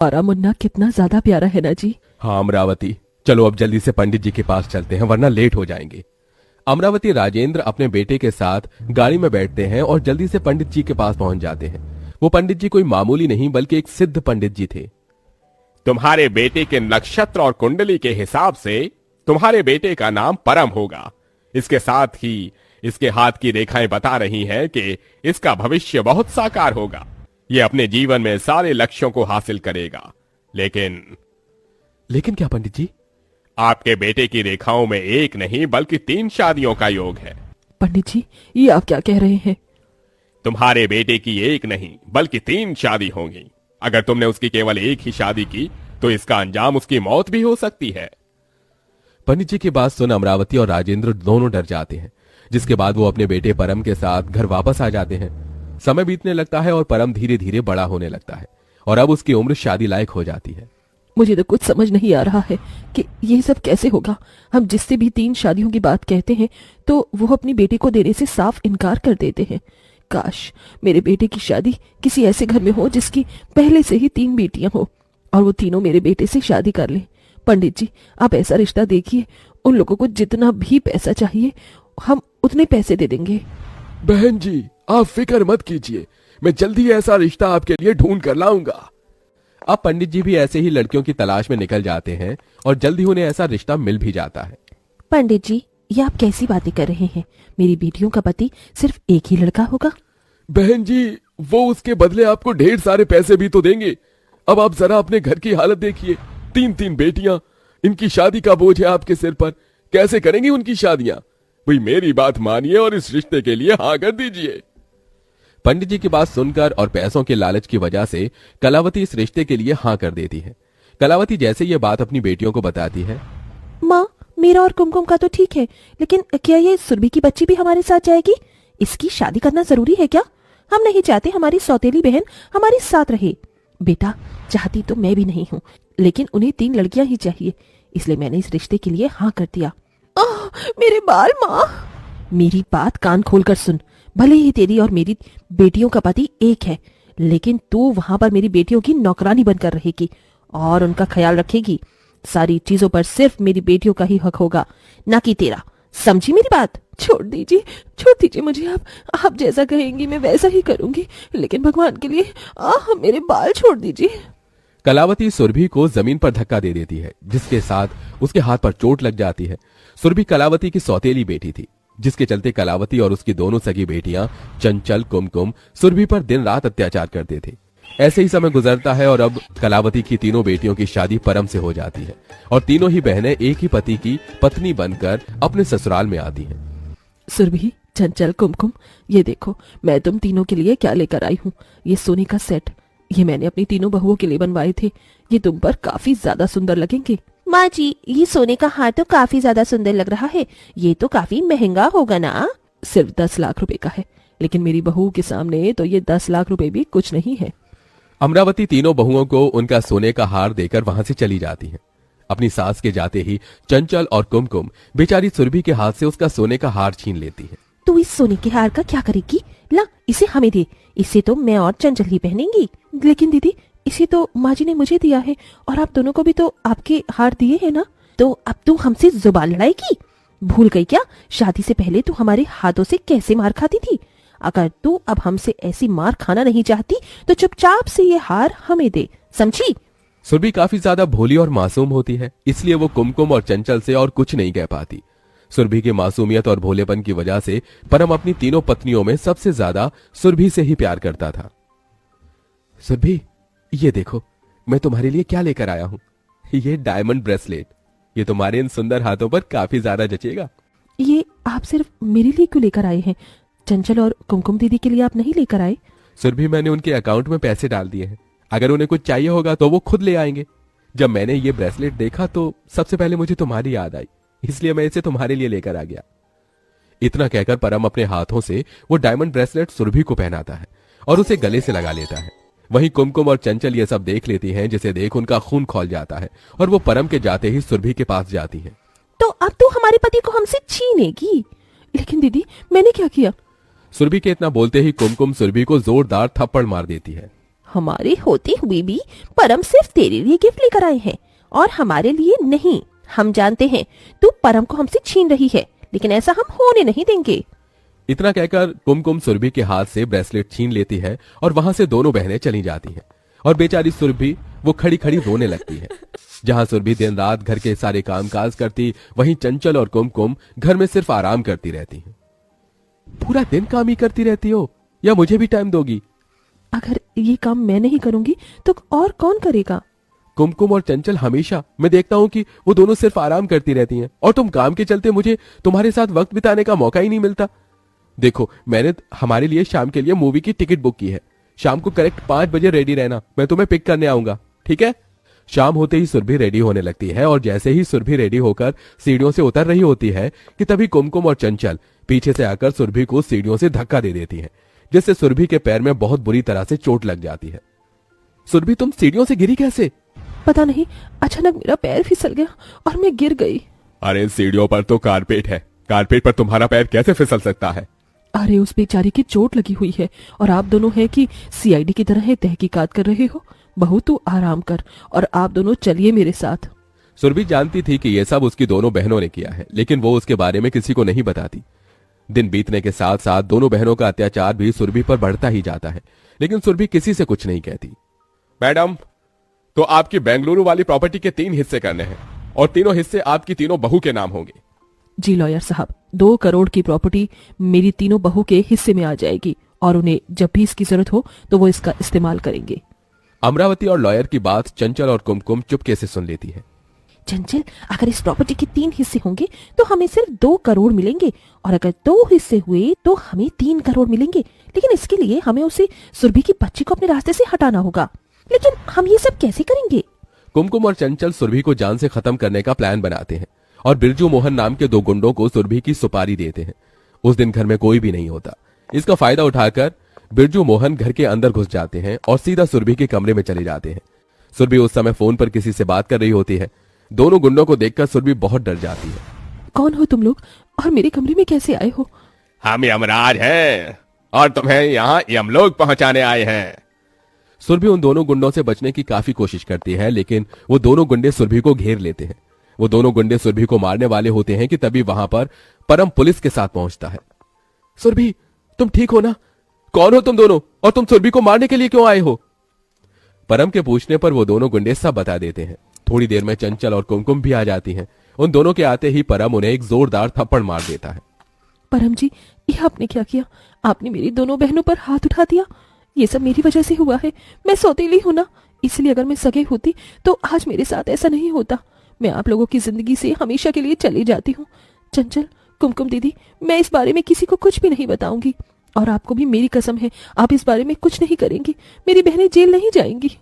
हमारा मुन्ना कितना ज्यादा प्यारा है ना जी। हाँ अमरावती, चलो अब जल्दी से पंडित जी के पास चलते हैं वरना लेट हो जाएंगे। अमरावती राजेंद्र अपने बेटे के साथ गाड़ी में बैठते हैं और जल्दी से पंडित जी के पास पहुंच जाते हैं। वो पंडित जी कोई मामूली नहीं बल्कि एक सिद्ध पंडित जी थे। तुम्हारे बेटे के नक्षत्र और कुंडली के हिसाब से तुम्हारे बेटे का नाम परम होगा। इसके साथ ही इसके हाथ की रेखाएं बता रही हैं कि इसका भविष्य बहुत साकार होगा। ये अपने जीवन में सारे लक्ष्यों को हासिल करेगा। लेकिन क्या पंडित जी? आपके बेटे की रेखाओं में एक नहीं बल्कि 3 शादियों का योग है। पंडित जी, ये आप क्या कह रहे हैं? तुम्हारे बेटे की एक नहीं बल्कि 3 शादी होंगी। अगर तुमने उसकी केवल एक ही शादी की तो इसका अंजाम उसकी मौत भी हो सकती है। पंडित जी की बात सुन अमरावती और राजेंद्र दोनों डर जाते हैं, जिसके बाद वो अपने बेटे परम के साथ घर वापस आ जाते हैं। समय बीतने लगता है और परम धीरे धीरे बड़ा होने लगता है और अब उसकी उम्र शादी लायक हो जाती है। मुझे तो कुछ समझ नहीं आ रहा है कि ये सब कैसे होगा। हम जिससे भी 3 शादियों की बात कहते हैं तो वो अपनी बेटी को देने से साफ इनकार कर देते हैं। काश मेरे बेटे की शादी किसी ऐसे घर में हो जिसकी पहले से ही 3 बेटियां हो और वो तीनों मेरे बेटे से शादी कर लें। पंडित जी, आप ऐसा रिश्ता देखिए, उन लोगों को जितना भी पैसा चाहिए हम उतने पैसे दे देंगे। बहन जी, आप फिक्र मत कीजिए, मैं जल्दी ऐसा रिश्ता आपके लिए ढूंढ कर लाऊंगा। अब पंडित जी भी ऐसे ही लड़कियों की तलाश में निकल जाते हैं और जल्दी उन्हें ऐसा रिश्ता मिल भी जाता है। पंडित जी, ये आप कैसी बातें कर रहे हैं? मेरी बेटियों का पति सिर्फ एक ही लड़का होगा। बहन जी, वो उसके बदले आपको ढेर सारे पैसे भी तो देंगे। अब आप जरा अपने घर की हालत देखिए, 3 बेटियां, इनकी शादी का बोझ है आपके सिर पर। कैसे करेंगी उनकी शादियां? भाई मेरी बात मानिए और इस रिश्ते के लिए हाँ कर दीजिए। पंडित जी की बात सुनकर और पैसों के लालच की वजह से कलावती इस रिश्ते के लिए हाँ कर देती है। कलावती जैसे ये बात अपनी बेटियों को बताती है, माँ, मेरा और कुमकुम का तो ठीक है, लेकिन क्या ये सुरभि की बच्ची भी हमारे साथ जाएगी? इसकी शादी करना जरूरी है क्या? हम नहीं चाहते हमारी सौतेली बहन हमारे साथ रहे। बेटा, चाहती तो मैं भी नहीं हूँ, लेकिन उन्हें 3 लड़कियां ही चाहिए, इसलिए मैंने इस रिश्ते के लिए हाँ कर दिया। मेरे बाल माँ। मेरी बात कान खोलकर सुन। भले ही तेरी और मेरी बेटियों का पति एक है, लेकिन तू वहां पर मेरी बेटियों की नौकरानी बनकर रहेगी और उनका ख्याल रखेगी। सारी चीजों पर सिर्फ मेरी बेटियों का ही हक होगा, ना कि तेरा। समझी मेरी बात? छोड़ दीजिए मुझे। आप जैसा कहेंगी मैं वैसा ही करूंगी, लेकिन भगवान के लिए मेरे बाल छोड़ दीजिए। कलावती सुरभि को जमीन पर धक्का दे देती है, जिसके साथ उसके हाथ पर चोट लग जाती है। सुरभि कलावती की सौतेली बेटी थी, जिसके चलते कलावती और उसकी दोनों सगी बेटियां चंचल, कुमकुम सुरभि पर दिन रात अत्याचार करते थे। ऐसे ही समय गुजरता है और अब कलावती की तीनों बेटियों की शादी परम से हो जाती है और तीनों ही बहनें एक ही पति की पत्नी बनकर अपने ससुराल में आती हैं। सुरभि, चंचल, कुमकुम, ये देखो मैं तुम तीनों के लिए क्या लेकर आई हूँ। ये सोने का सेट, ये मैंने अपनी तीनों बहुओं के लिए बनवाए थे। ये तुम पर काफी ज्यादा सुंदर लगेंगे। माँ जी, ये सोने का हार तो काफी ज्यादा सुंदर लग रहा है। ये तो काफी महंगा होगा ना? सिर्फ 10 लाख रुपए का है, लेकिन मेरी बहू के सामने तो ये 10 लाख रुपए भी कुछ नहीं है। अमरावती तीनों बहुओं को उनका सोने का हार देकर वहां से चली जाती है। अपनी सास के जाते ही चंचल और कुमकुम बेचारी सुरभि के हाथ से उसका सोने का हार छीन लेती है। तू इस सोने के हार का क्या करेगी? ला, इसे हमें दे। इसे तो मैं और चंचल ही पहनेंगी। लेकिन दीदी, इसे तो माँ जी ने मुझे दिया है और आप दोनों को भी तो आपके हार दिए हैं ना। तो अब तू हमसे जुबान लड़ाएगी? भूल गई क्या शादी से पहले तू हमारे हाथों से कैसे मार खाती थी? अगर तू अब हमसे ऐसी मार खाना नहीं चाहती तो चुपचाप से ये हार हमें दे, समझी? सुरभि काफी ज्यादा भोली और मासूम होती है, इसलिए वो कुमकुम और चंचल से और कुछ नहीं कह पाती। सुरभि की मासूमियत और भोलेपन की वजह से परम अपनी तीनों पत्नियों में सबसे ज्यादा सुरभि से ही प्यार करता था। सुरभि, ये देखो मैं तुम्हारे लिए क्या लेकर आया हूँ। ये डायमंड ब्रेसलेट, ये तुम्हारे इन सुंदर हाथों पर काफी ज्यादा जचेगा। ये आप सिर्फ मेरे लिए क्यों लेकर आए हैं? चंचल और कुमकुम दीदी के लिए आप नहीं लेकर आए? सुरभि, मैंने उनके अकाउंट में पैसे डाल दिए हैं, अगर उन्हें कुछ चाहिए होगा तो वो खुद ले आएंगे। जब मैंने ये ब्रेसलेट देखा तो सबसे पहले मुझे तुम्हारी याद आई, इसलिए मैं इसे तुम्हारे लिए लेकर आ गया। इतना कहकर परम अपने हाथों से वो डायमंड ब्रेसलेट सुरभि को पहनाता है और उसे गले से लगा लेता है। वहीं कुमकुम और चंचल ये सब देख लेती हैं, जिसे देख उनका खून खौल जाता है और वो परम के जाते ही सुरभि के पास जाती है। तो अब तू हमारे पति को हमसे छीनेगी? लेकिन दीदी, मैंने क्या किया? सुरभि के इतना बोलते ही कुमकुम सुरभि को जोरदार थप्पड़ मार देती है। हमारे होते हुए भी परम सिर्फ तेरे लिए गिफ्ट लेकर आए हैं और हमारे लिए नहीं। हम जानते हैं तू परम को हमसे छीन रही है, लेकिन ऐसा हम होने नहीं देंगे। इतना कहकर कुमकुम सुरभि के हाथ से ब्रेसलेट छीन लेती है और वहां से दोनों बहनें चली जाती हैं। और बेचारी सुरभि वो खड़ी खड़ी रोने लगती है। जहां सुरभि दिन रात घर के सारे कामकाज करती, वहीं चंचल और कुमकुम घर में सिर्फ आराम करती रहती हैं। पूरा दिन काम ही करती रहती हो, या मुझे भी टाइम दोगी? अगर ये काम मैं नहीं करूंगी तो और कौन करेगा? कुमकुम और चंचल हमेशा मैं देखता हूँ कि वो दोनों सिर्फ आराम करती रहती हैं और तुम काम के चलते मुझे तुम्हारे साथ वक्त बिताने का मौका ही नहीं मिलता। देखो, मैंने हमारे लिए शाम के लिए मूवी की टिकट बुक की है। शाम को करेक्ट 5 बजे रेडी रहना, मैं तुम्हें पिक करने आऊंगा, ठीक है? शाम होते ही सुरभि रेडी होने लगती है और जैसे ही सुरभि रेडी होकर सीढ़ियों से उतर रही होती है कि तभी कुमकुम और चंचल पीछे से आकर सुरभि को सीढ़ियों से धक्का दे देती है, जिससे सुरभि के पैर में बहुत बुरी तरह से चोट लग जाती है। सुरभि, तुम सीढ़ियों से गिरी कैसे? पता नहीं, अचानक मेरा पैर फिसल गया और मैं गिर गई। अरे सीढ़ियों पर तो कारपेट है, कारपेट पर तुम्हारा पैर कैसे फिसल सकता है? अरे उस बेचारी की चोट लगी हुई है और आप दोनों हैं कि सीआईडी की तरह तहकीकात कर रहे हो। बहू तू आराम कर और आप दोनों चलिए मेरे साथ। सुरभि जानती थी कि यह सब उसकी दोनों बहनों ने किया है, लेकिन वो उसके बारे में किसी को नहीं बताती। दिन बीतने के साथ साथ दोनों बहनों का अत्याचार भी सुरभि पर बढ़ता ही जाता है, लेकिन सुरभि किसी से कुछ नहीं कहती। मैडम, तो आपकी बेंगलुरु वाली प्रॉपर्टी के 3 हिस्से करने हैं और तीनों हिस्से आपकी तीनों बहू के नाम होंगे। जी लॉयर साहब, 2 करोड़ की प्रॉपर्टी मेरी तीनों बहू के हिस्से में आ जाएगी और उन्हें जब भी इसकी जरूरत हो तो वो इसका इस्तेमाल करेंगे। अमरावती और लॉयर की बात चंचल और कुमकुम चुपके से सुन लेती है। चंचल, अगर इस प्रॉपर्टी के 3 हिस्से होंगे तो हमें सिर्फ 2 करोड़ मिलेंगे और अगर 2 हिस्से हुए तो हमें 3 करोड़ मिलेंगे, लेकिन इसके लिए हमें उसे सुरभि की बच्ची को अपने रास्ते से हटाना होगा। लेकिन हम ये सब कैसे करेंगे? कुमकुम और चंचल सुरभि को जान से खत्म करने का प्लान बनाते हैं और बिरजू मोहन नाम के 2 गुंडों को सुरभि की सुपारी देते हैं। उस दिन घर में कोई भी नहीं होता। इसका फायदा उठाकर बिरजू मोहन घर के अंदर घुस जाते हैं और सीधा सुरभि के कमरे में चले जाते हैं। सुरभि उस समय फोन पर किसी से बात कर रही होती है। दोनों गुंडों को देखकर सुरभि बहुत डर जाती है। कौन हो तुम लोग और मेरे कमरे में कैसे आए हो? हम यमराज हैं और तुम्हें यहाँ यमलोक पहुंचाने आए हैं। सुरभि उन दोनों गुंडों से बचने की काफी कोशिश करती है, लेकिन वो दोनों गुंडे सुरभि को घेर लेते हैं। वो दोनों गुंडे सुरभि को मारने वाले होते हैं कि तभी वहां पर परम पुलिस के साथ पहुंचता है। सुरभि, तुम ठीक हो ना? कौन हो तुम दोनों और तुम सुरभि को मारने के लिए क्यों आए हो? परम के पूछने पर वो दोनों गुंडे सब बता देते हैं। थोड़ी देर में चंचल और कुमकुम भी आ जाती हैं। उन दोनों के आते ही परम उन्हें एक जोरदार थप्पड़ मार देता है। परम जी, ये आपने क्या किया? आपने मेरी दोनों बहनों पर हाथ उठा दिया। ये सब मेरी वजह से हुआ है। मैं सौतेली हूं ना, इसलिए अगर मैं सगे होती तो आज मेरे साथ ऐसा नहीं होता। मैं आप लोगों की जिंदगी से हमेशा के लिए चली जाती हूँ। चंचल, कुमकुम दीदी, मैं इस बारे में किसी को कुछ भी नहीं बताऊंगी और आपको भी मेरी कसम है, आप इस बारे में कुछ नहीं करेंगी। मेरी बहनें जेल नहीं जाएंगी।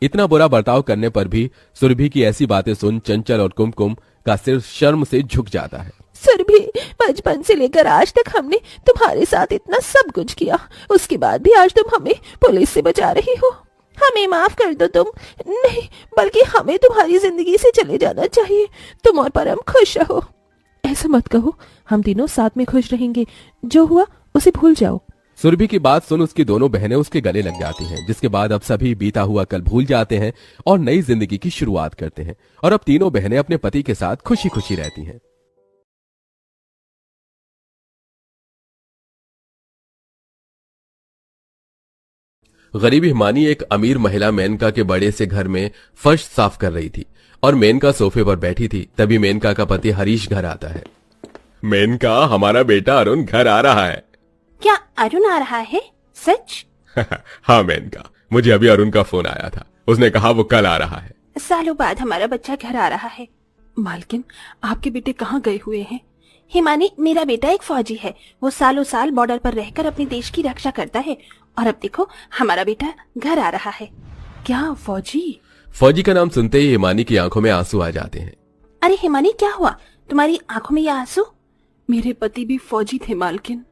इतना बुरा बर्ताव करने पर भी सुरभि की ऐसी बातें सुन चंचल और कुमकुम का सिर शर्म से झुक जाता है। सुरभि, बचपन से लेकर आज तक हमने तुम्हारे साथ इतना सब कुछ किया, उसके बाद भी आज तुम हमें पुलिस से बचा रही हो। हमें माफ कर दो। तुम नहीं, बल्कि हमें तुम्हारी जिंदगी से चले जाना चाहिए। तुम और परम खुश रहो। ऐसा मत कहो, हम तीनों साथ में खुश रहेंगे। जो हुआ उसे भूल जाओ। सुरभि की बात सुन उसकी दोनों बहनें उसके गले लग जाती हैं, जिसके बाद अब सभी बीता हुआ कल भूल जाते हैं और नई जिंदगी की शुरुआत करते हैं और अब तीनों बहनें अपने पति के साथ खुशी खुशी रहती हैं। गरीब हिमानी एक अमीर महिला मेनका के बड़े से घर में फर्श साफ कर रही थी और मेनका सोफे पर बैठी थी। तभी मेनका का पति हरीश घर आता है। मेनका, हमारा बेटा अरुण घर आ रहा है। क्या अरुण आ रहा है? सच? हाँ मेनका, मुझे अभी अरुण का फोन आया था। उसने कहा वो कल आ रहा है। सालों बाद हमारा बच्चा घर आ रहा है। मालकिन, आपके बेटे कहाँ गए हुए हैं? हिमानी, मेरा बेटा एक फौजी है। वो सालों साल बॉर्डर पर रहकर अपने देश की रक्षा करता है और अब देखो हमारा बेटा घर आ रहा है। क्या फौजी? फौजी का नाम सुनते ही हिमानी की आंखों में आंसू आ जाते हैं। अरे हिमानी, क्या हुआ? तुम्हारी आंखों में ये आंसू? मेरे पति भी फौजी थे मालकिन।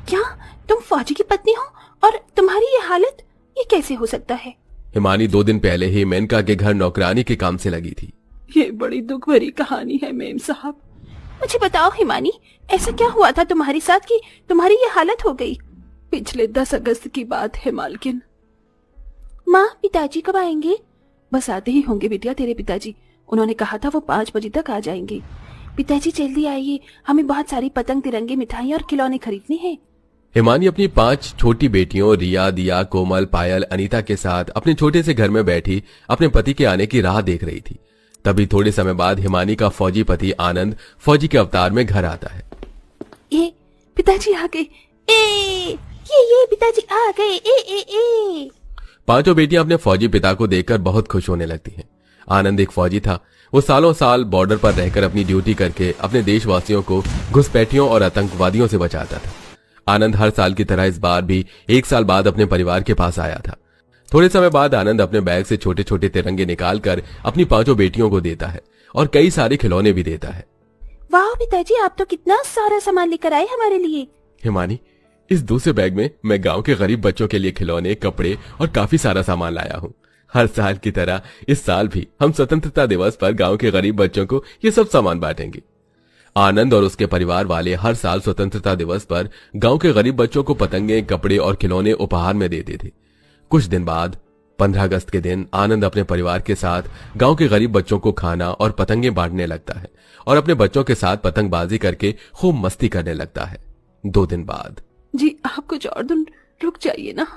क्या तुम फौजी की पत्नी हो और तुम्हारी ये हालत? ये कैसे हो सकता है? हिमानी 2 दिन पहले ही मेनका के घर नौकरानी के काम से लगी थी। ये बड़ी दुख भरी कहानी है मेम साहब। मुझे बताओ हिमानी, ऐसा क्या हुआ था तुम्हारे साथ कि तुम्हारी ये हालत हो गई? पिछले 10 अगस्त की बात है मालकिन। माँ, पिताजी कब आएंगे? बस आते ही होंगे बिटिया तेरे पिताजी। उन्होंने कहा था वो 5 बजे तक आ जाएंगे। पिताजी जल्दी आइए, हमें बहुत सारी पतंग, तिरंगे, मिठाई और खिलौने खरीदने हैं। हिमानी अपनी 5 छोटी बेटियों रिया, दिया, कोमल, पायल, अनीता के साथ अपने छोटे से घर में बैठी अपने पति के आने की राह देख रही थी। तभी थोड़े समय बाद हिमानी का फौजी पति आनंद फौजी के अवतार में घर आता है। ये पिताजी आ गए। ये पिताजी आ गए। ए। 5 बेटियां अपने फौजी पिता को देखकर बहुत खुश होने लगती हैं। आनंद एक फौजी था। वो सालों साल बॉर्डर पर रहकर अपनी ड्यूटी करके अपने देशवासियों को घुसपैठियों और आतंकवादियों से बचाता था। आनंद हर साल की तरह इस बार भी 1 साल बाद अपने परिवार के पास आया था। थोड़े समय बाद आनंद अपने बैग से छोटे छोटे तिरंगे निकालकर अपनी 5 बेटियों को देता है और कई सारे खिलौने भी देता है। वाह पिताजी, आप तो कितना सारा सामान लेकर आए हमारे लिए। हिमानी, इस दूसरे बैग में मैं गांव के गरीब बच्चों के लिए खिलौने, कपड़े और काफी सारा सामान लाया हूँ। हर साल की तरह इस साल भी हम स्वतंत्रता दिवस पर गांव के गरीब बच्चों को ये सब सामान बांटेंगे। आनंद और उसके परिवार वाले हर साल स्वतंत्रता दिवस पर गांव के गरीब बच्चों को पतंगे, कपड़े और खिलौने उपहार में देते थे। कुछ दिन बाद 15 अगस्त के दिन आनंद अपने परिवार के साथ गांव के गरीब बच्चों को खाना और पतंगे बांटने लगता है और अपने बच्चों के साथ पतंगबाजी करके खूब मस्ती करने लगता है। 2 दिन बाद, जी आप कुछ और दिन रुक जाइए ना।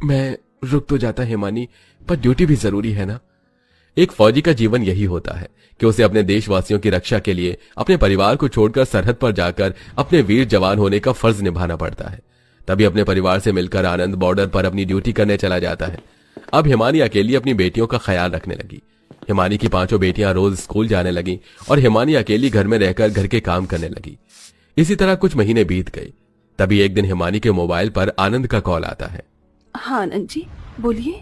मैं रुक तो जाता हिमानी, पर ड्यूटी भी जरूरी है ना। एक फौजी का जीवन यही होता है कि उसे अपने देशवासियों की रक्षा के लिए अपने परिवार को छोड़कर सरहद पर जाकर अपने वीर जवान होने का फर्ज निभाना पड़ता है। तभी अपने परिवार से मिलकर आनंद बॉर्डर पर अपनी ड्यूटी करने चला जाता है। अब हिमानी अकेली अपनी बेटियों का ख्याल रखने लगी। हिमानी की 5 बेटियां रोज स्कूल जाने लगी और हिमानी अकेली घर में रहकर घर के काम करने लगी। इसी तरह कुछ महीने बीत गए। तभी एक दिन हिमानी के मोबाइल पर आनंद का कॉल आता है। हाँ आनंद जी, बोलिए।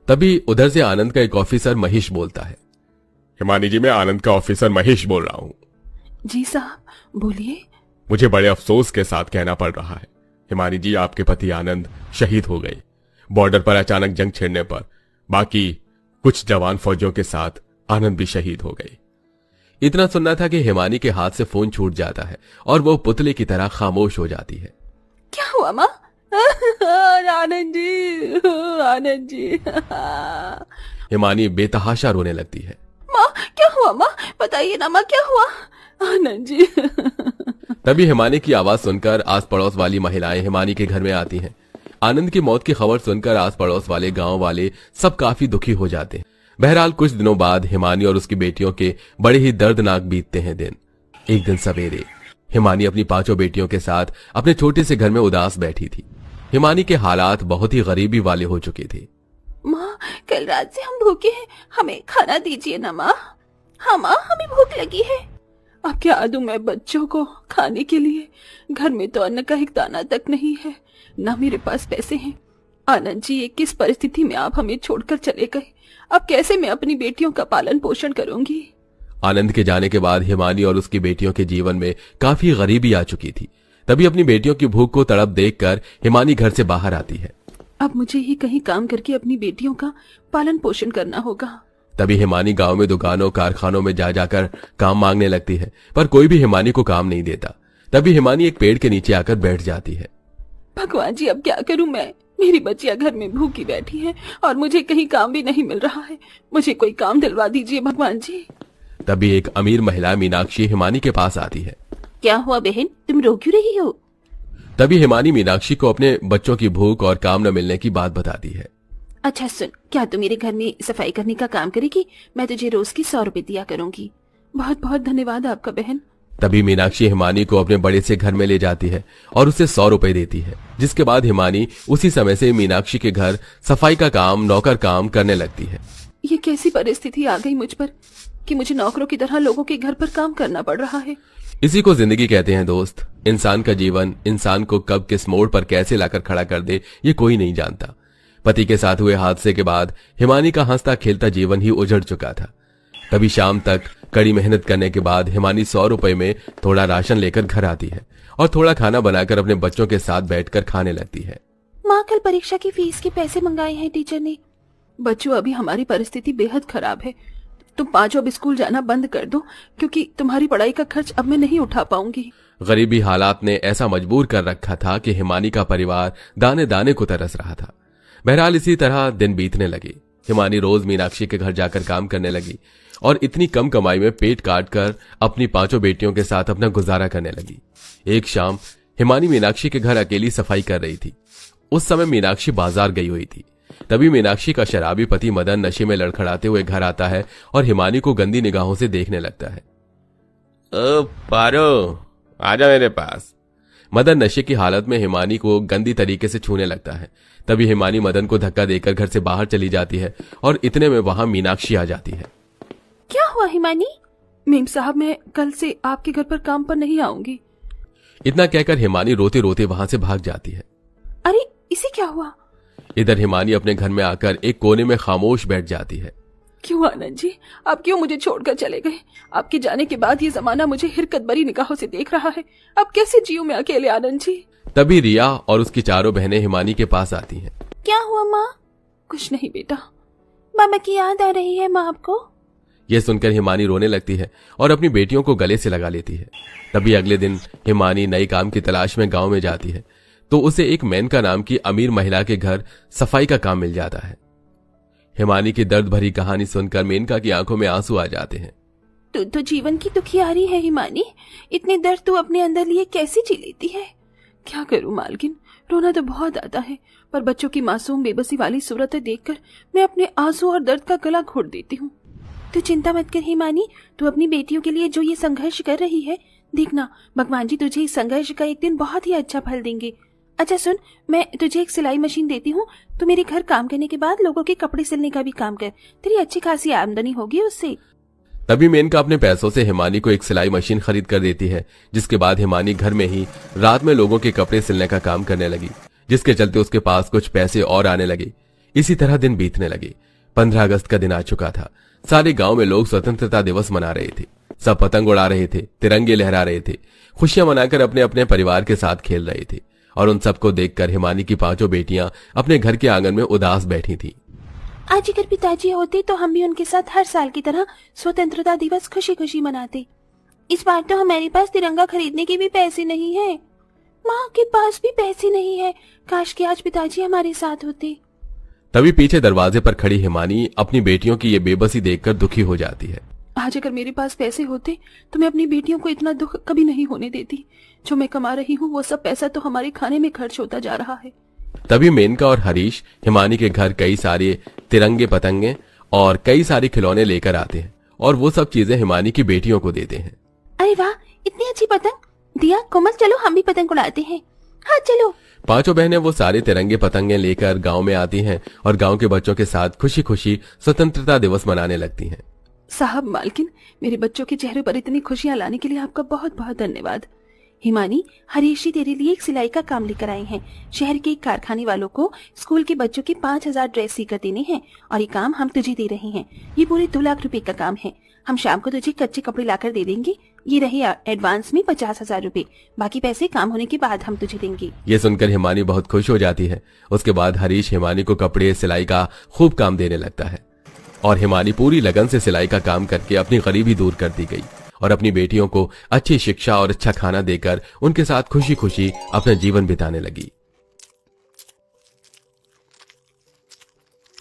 तभी उधर से आनंद का एक ऑफिसर महेश बोलता है। हिमानी जी, मैं आनंद का ऑफिसर महेश बोल रहा हूँ। जी साहब, बोलिए। मुझे बड़े अफसोस के साथ कहना पड़ रहा है हिमानी जी, आपके पति आनंद शहीद हो गए बॉर्डर पर अचानक जंग छिड़ने पर। बाकी कुछ जवान फौजियों के साथ आनंद भी शहीद हो गए। इतना सुनना था कि हिमानी के हाथ से फोन छूट जाता है और वो पुतले की तरह खामोश हो जाती है। क्या हुआ माँ? आनंद जी, आनंद जी। हिमानी बेतहाशा रोने लगती है। माँ क्या हुआ? माँ बताइए ना माँ, क्या हुआ? आनंद जी। तभी हिमानी की आवाज सुनकर आस पड़ोस वाली महिलाएं हिमानी के घर में आती हैं। आनंद की मौत की खबर सुनकर आस पड़ोस वाले गांव वाले सब काफी दुखी हो जाते हैं। बहरहाल कुछ दिनों बाद हिमानी और उसकी बेटियों के बड़े ही दर्दनाक बीतते हैं दिन। एक दिन सवेरे हिमानी अपनी 5 बेटियों के साथ अपने छोटे से घर में उदास बैठी थी। हिमानी के हालात बहुत ही गरीबी वाले हो चुके थे। माँ कल रात से हम भूखे हैं, हमें खाना दीजिए ना माँ। हाँ माँ, हमें भूख लगी है। अब क्या दूं मैं बच्चों को खाने के लिए? घर में तो अन्न का एक दाना तक नहीं है, ना मेरे पास पैसे हैं। आनंद जी, ये किस परिस्थिति में आप हमें छोड़कर चले गए? अब कैसे मैं अपनी बेटियों का पालन पोषण करूंगी? आनंद के जाने के बाद हिमानी और उसकी बेटियों के जीवन में काफी गरीबी आ चुकी थी। तभी अपनी बेटियों की भूख को तड़प देखकर हिमानी घर से बाहर आती है। अब मुझे ही कहीं काम करके अपनी बेटियों का पालन पोषण करना होगा। तभी हिमानी गांव में दुकानों कारखानों में जा जाकर काम मांगने लगती है, पर कोई भी हिमानी को काम नहीं देता। तभी हिमानी एक पेड़ के नीचे आकर बैठ जाती है। भगवान जी, अब क्या करूं मैं? मेरी बच्चियां घर में भूखी बैठी हैं और मुझे कहीं काम भी नहीं मिल रहा है। मुझे कोई काम दिलवा दीजिए भगवान जी। तभी एक अमीर महिला मीनाक्षी हिमानी के पास आती है। क्या हुआ बहन, तुम रो क्यों रही हो? तभी हिमानी मीनाक्षी को अपने बच्चों की भूख और काम न मिलने की बात बताती है। अच्छा सुन, क्या तू मेरे घर में सफाई करने का काम करेगी? मैं तुझे रोज की 100 रुपए दिया करूंगी। बहुत बहुत धन्यवाद आपका बहन। तभी मीनाक्षी हिमानी को अपने बड़े से घर में ले जाती है और उसे 100 रुपए देती है, जिसके बाद हिमानी उसी समय से मीनाक्षी के घर सफाई का काम, नौकर काम करने लगती है। ये कैसी परिस्थिति आ गई मुझ पर कि मुझे नौकरों की तरह लोगों के घर पर काम करना पड़ रहा है। इसी को जिंदगी कहते हैं दोस्त। इंसान का जीवन इंसान को कब किस मोड़ पर कैसे लाकर खड़ा कर दे, ये कोई नहीं जानता। पति के साथ हुए हादसे के बाद हिमानी का हंसता खेलता जीवन ही उजड़ चुका था। तभी शाम तक कड़ी मेहनत करने के बाद हिमानी 100 रुपए में थोड़ा राशन लेकर घर आती है और थोड़ा खाना बनाकर अपने बच्चों के साथ बैठकर खाने लगती है। माँ, कल परीक्षा की फीस के पैसे मंगाए हैं टीचर ने। बच्चों, अभी हमारी परिस्थिति बेहद खराब है। तुम 5 अब स्कूल जाना बंद कर दो, क्योंकि तुम्हारी पढ़ाई का खर्च अब मैं नहीं उठा पाऊंगी। गरीबी हालात ने ऐसा मजबूर कर रखा था कि हिमानी का परिवार दाने दाने को तरस रहा था। बहरहाल इसी तरह दिन बीतने लगे। हिमानी रोज मीनाक्षी के घर जाकर काम करने लगी और इतनी कम कमाई में पेट काट कर अपनी 5 बेटियों के साथ अपना गुजारा करने लगी। एक शाम हिमानी मीनाक्षी के घर अकेली सफाई कर रही थी। उस समय मीनाक्षी बाजार गई हुई थी। तभी मीनाक्षी का शराबी पति मदन नशे में लड़खड़ाते हुए घर आता है और हिमानी को गंदी निगाहों से देखने लगता है। ओ पारो, आजा मेरे पास। मदन नशे की हालत में हिमानी को गंदी तरीके से छूने लगता है। तभी हिमानी मदन को धक्का देकर घर से बाहर चली जाती है और इतने में वहां मीनाक्षी आ जाती है। क्या हुआ हिमानी? मेम साहब, मैं कल से आपके घर पर काम पर नहीं आऊंगी। इतना कहकर हिमानी रोते रोते वहां से भाग जाती है। अरे इसे क्या हुआ? इधर हिमानी अपने घर में आकर एक कोने में खामोश बैठ जाती है। क्यों आनंद जी, आप क्यों मुझे छोड़कर चले गए? आपके जाने के बाद ये जमाना मुझे हिरकत भरी निगाहों से देख रहा है। अब कैसे जीऊं मैं अकेले आनंद जी? तभी रिया और उसकी 4 बहनें हिमानी के पास आती हैं। क्या हुआ माँ? कुछ नहीं बेटा। मामा की याद आ रही है माँ आपको? यह सुनकर हिमानी रोने लगती है और अपनी बेटियों को गले से लगा लेती है। तभी अगले दिन हिमानी नए काम की तलाश में गांव में जाती है तो उसे एक मेनका नाम की अमीर महिला के घर सफाई का काम मिल जाता है। हिमानी की दर्द भरी कहानी सुनकर मेनका की आंखों में आंसू आ जाते हैं। तू तो जीवन की दुखियारी है हिमानी। इतने दर्द तू अपने अंदर लिए कैसे जी लेती है? क्या करूं मालकिन, रोना तो बहुत आता है, पर बच्चों की मासूम बेबसी वाली सूरतें देखकर मैं अपने आंसू और दर्द का गला घोट देती हूँ। तू चिंता मत कर हिमानी, तू अपनी बेटियों के लिए जो ये संघर्ष कर रही है, देखना भगवान जी तुझे इस संघर्ष का एक दिन बहुत ही अच्छा फल देंगे। अच्छा सुन, मैं तुझे एक सिलाई मशीन देती हूँ, तो मेरे घर काम करने के बाद लोगों के कपड़े सिलने का भी काम कर। तेरी अच्छी खासी आमदनी होगी उससे। तभी मेनका अपने पैसों से हिमानी को एक सिलाई मशीन खरीद कर देती है, जिसके बाद हिमानी घर में ही रात में लोगों के कपड़े सिलने का काम करने लगी, जिसके चलते उसके पास कुछ पैसे और आने लगे। इसी तरह दिन बीतने लगे। 15 अगस्त का दिन आ चुका था। सारे गांव में लोग स्वतंत्रता दिवस मना रहे थे। सब पतंग उड़ा रहे थे, तिरंगे लहरा रहे थे, खुशियां मनाकर अपने अपने परिवार के साथ खेल रहे थे। और उन सबको देखकर हिमानी की 5 बेटियां अपने घर के आंगन में उदास बैठी थी। आज अगर पिताजी होते तो हम भी उनके साथ हर साल की तरह स्वतंत्रता दिवस खुशी खुशी मनाते। इस बार तो हमारे पास तिरंगा खरीदने के भी पैसे नहीं है। माँ के पास भी पैसे नहीं है। काश कि आज पिताजी हमारे साथ होते। तभी पीछे दरवाजे पर खड़ी हिमानी अपनी बेटियों की ये बेबसी देखकर दुखी हो जाती है। आज अगर मेरे पास पैसे होते तो मैं अपनी बेटियों को इतना दुख कभी नहीं होने देती। जो मैं कमा रही हूँ वो सब पैसा तो हमारे खाने में खर्च होता जा रहा है। तभी मेनका और हरीश हिमानी के घर कई सारे तिरंगे पतंगे और कई सारे खिलौने लेकर आते हैं और वो सब चीजें हिमानी की बेटियों को देते हैं। अरे वाह, इतनी अच्छी पतंग। दिया, कोमल, चलो हम भी पतंग उड़ाते हैं। हाँ चलो। 5 बहनें वो सारे तिरंगे पतंगे लेकर गांव में आती हैं और गांव के बच्चों के साथ खुशी खुशी स्वतंत्रता दिवस मनाने लगती हैं। साहब मालकिन, मेरे बच्चों के चेहरे पर इतनी खुशियां लाने के लिए आपका बहुत बहुत धन्यवाद। हिमानी, हरीश जी तेरे लिए एक सिलाई का काम लेकर आए हैं। शहर के एक कारखाने वालों को स्कूल के बच्चों के 5000 ड्रेस सीकर देने हैं और ये काम हम तुझे दे रहे हैं। ये पूरे 2 लाख रुपए का काम है। हम शाम को तुझे कच्चे कपड़े लाकर दे देंगे। ये रहे एडवांस में 50,000 रुपए। बाकी पैसे काम होने के बाद हम तुझे देंगे। ये सुनकर हिमानी बहुत खुश हो जाती है। उसके बाद हरीश हिमानी को कपड़े सिलाई का खूब काम देने लगता है और हिमानी पूरी लगन से सिलाई का काम करके अपनी गरीबी दूर कर दी गई और अपनी बेटियों को अच्छी शिक्षा और अच्छा खाना देकर उनके साथ खुशी खुशी अपना जीवन बिताने लगी।